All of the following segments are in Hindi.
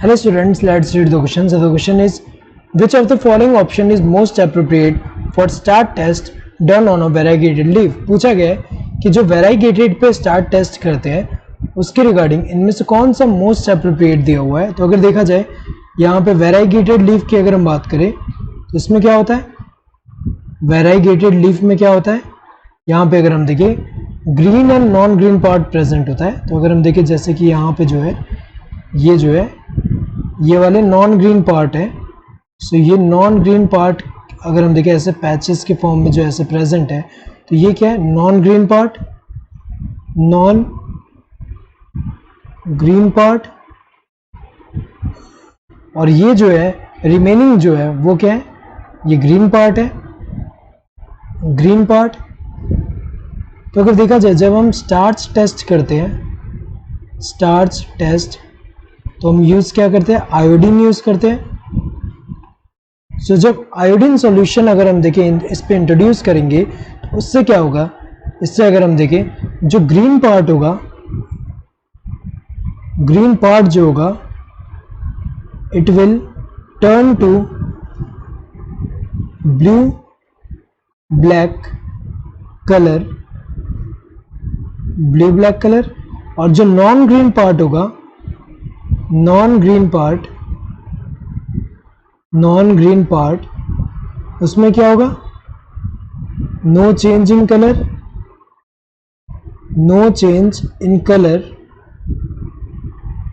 Hello students, let's read the question. So the question is, which of the following option is most appropriate for start test done on a variegated leaf? पूछा गया है कि जो variegated पे start test करते हैं उसके रिगार्डिंग इनमें से कौन सा मोस्ट अप्रोप्रिएट दिया हुआ है। तो अगर देखा जाए यहाँ पे variegated leaf की अगर हम बात करें तो इसमें क्या होता है, variegated leaf में क्या होता है, यहाँ पे अगर हम देखें green and non green part present होता है। तो अगर हम देखें जैसे कि यहाँ पे जो है ये जो है ये वाले नॉन ग्रीन पार्ट है। सो ये नॉन ग्रीन पार्ट अगर हम देखें ऐसे पैचेस के फॉर्म में जो ऐसे प्रेजेंट है तो ये क्या है, non green part, non green part. और ये जो है रिमेनिंग जो है वो क्या है, ये ग्रीन पार्ट है, ग्रीन पार्ट। तो अगर देखा जाए जब हम स्टार्च टेस्ट करते हैं, स्टार्च टेस्ट, तो हम यूज क्या करते हैं, आयोडीन यूज करते हैं। सो जब आयोडीन सॉल्यूशन अगर हम देखें इस पे इंट्रोड्यूस करेंगे तो उससे क्या होगा, इससे अगर हम देखें जो ग्रीन पार्ट होगा, ग्रीन पार्ट जो होगा it will turn to blue black colour, blue black colour. और जो नॉन ग्रीन पार्ट होगा, non green part, non green part, उसमें क्या होगा, no change in colour, no change in colour.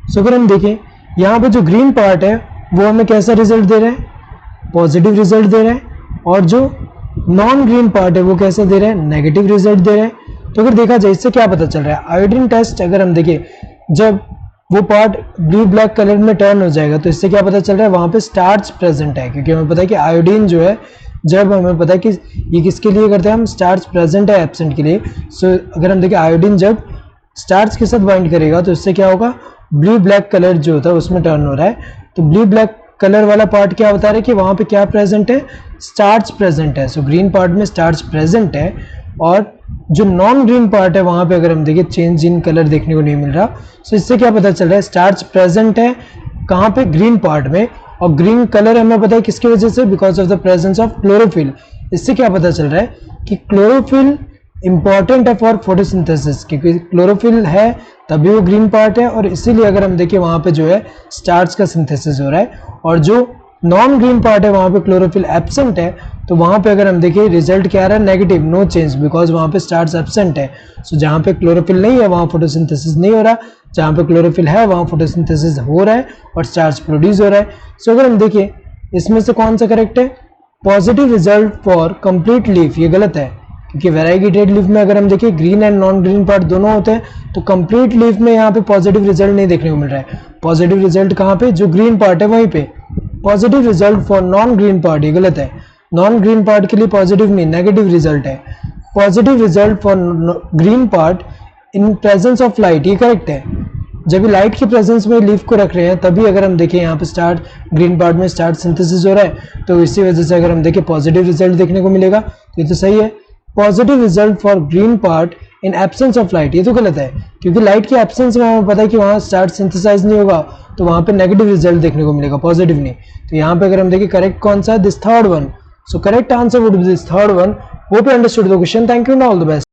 So अगर हम देखें यहां पे जो ग्रीन पार्ट है वो हमें कैसा रिजल्ट दे रहा है, पॉजिटिव रिजल्ट दे रहा है। और जो नॉन ग्रीन पार्ट है वो कैसा दे रहा है, नेगेटिव रिजल्ट दे रहा है। तो अगर देखा जाए इससे क्या पता चल रहा है, आयोडीन टेस्ट अगर हम देखें जब वो पार्ट ब्लू ब्लैक कलर में टर्न हो जाएगा तो इससे क्या पता चल रहा है, वहां पे स्टार्च प्रेजेंट है। क्योंकि हमें पता है कि आयोडीन जो है, जब हमें पता है कि ये किसके लिए करते हैं हम, स्टार्च प्रेजेंट है एब्सेंट के लिए। सो अगर हम देखें आयोडीन जब स्टार्च के साथ बाइंड करेगा तो इससे क्या होगा, ब्लू ब्लैक कलर जो होता है उसमें टर्न हो रहा है। तो ब्लू ब्लैक कलर वाला पार्ट क्या बता रहा है कि वहां पे क्या प्रेजेंट है, स्टार्च प्रेजेंट है। सो ग्रीन पार्ट में स्टार्च प्रेजेंट है। और जो नॉन ग्रीन पार्ट है वहां पे अगर हम देखें चेंज इन कलर देखने को नहीं मिल रहा। सो इससे क्या पता चल रहा है, स्टार्च प्रेजेंट है कहां पे, ग्रीन पार्ट में। और ग्रीन कलर हमें पता है किसकी वजह से, because of the presence of chlorophyll. इससे क्या पता चल रहा है कि क्लोरोफिल इंपॉर्टेंट है फॉर फोटोसिंथेसिस, क्योंकि क्लोरोफिल है तभी वो ग्रीन पार्ट है। और इसीलिए अगर हम देखें वहां पे जो है स्टार्च का सिंथेसिस हो रहा है। और जो नॉन ग्रीन पार्ट है वहां पे क्लोरोफिल एब्सेंट है। तो वहां पे अगर हम देखें रिजल्ट क्या आ रहा है, नेगेटिव, नो चेंज, बिकॉज वहां पे स्टार्च एब्सेंट है। सो जहां पे क्लोरोफिल नहीं है वहां फोटोसिंथेसिस नहीं हो रहा, जहां पे क्लोरोफिल है वहां फोटोसिंथेसिस हो रहा है और स्टार्च प्रोड्यूस हो रहा है। सो अगर हम देखें इसमें से कौन सा करेक्ट है, positive result for complete leaf, ये गलत है। क्योंकि वेराइगेटेड लीफ में अगर हम देखें green and non green part दोनों होते हैं, तो कंप्लीट लीफ में यहाँ पे पॉजिटिव रिजल्ट नहीं देखने को मिल रहा है। पॉजिटिव रिजल्ट कहाँ पे, जो ग्रीन पार्ट है वहीं पे। Positive result for non green part, ये गलत है। नॉन ग्रीन पार्ट के लिए पॉजिटिव नहीं, नेगेटिव रिजल्ट है। Positive result for green part in presence of light, ये करेक्ट है। जब लाइट के प्रेजेंस में लीफ को रख रहे हैं तभी अगर हम देखें यहाँ पे स्टार्ट, ग्रीन पार्ट में स्टार्ट सिंथेसिस हो रहा है, तो इसी वजह से अगर हम देखें पॉजिटिव रिजल्ट देखने को मिलेगा। तो ये तो सही है। Positive result for green part in absence of light, ये तो गलत है। क्योंकि लाइट के एब्सेंस में हमें पता है कि वहां स्टार्च सिंथेसाइज नहीं होगा, तो वहां पे नेगेटिव रिजल्ट देखने को मिलेगा, पॉजिटिव नहीं। तो यहाँ पे अगर हम देखें करेक्ट कौन सा है, this third one. So correct answer would be this third one. Hope you understood the question. Thank you and all the best.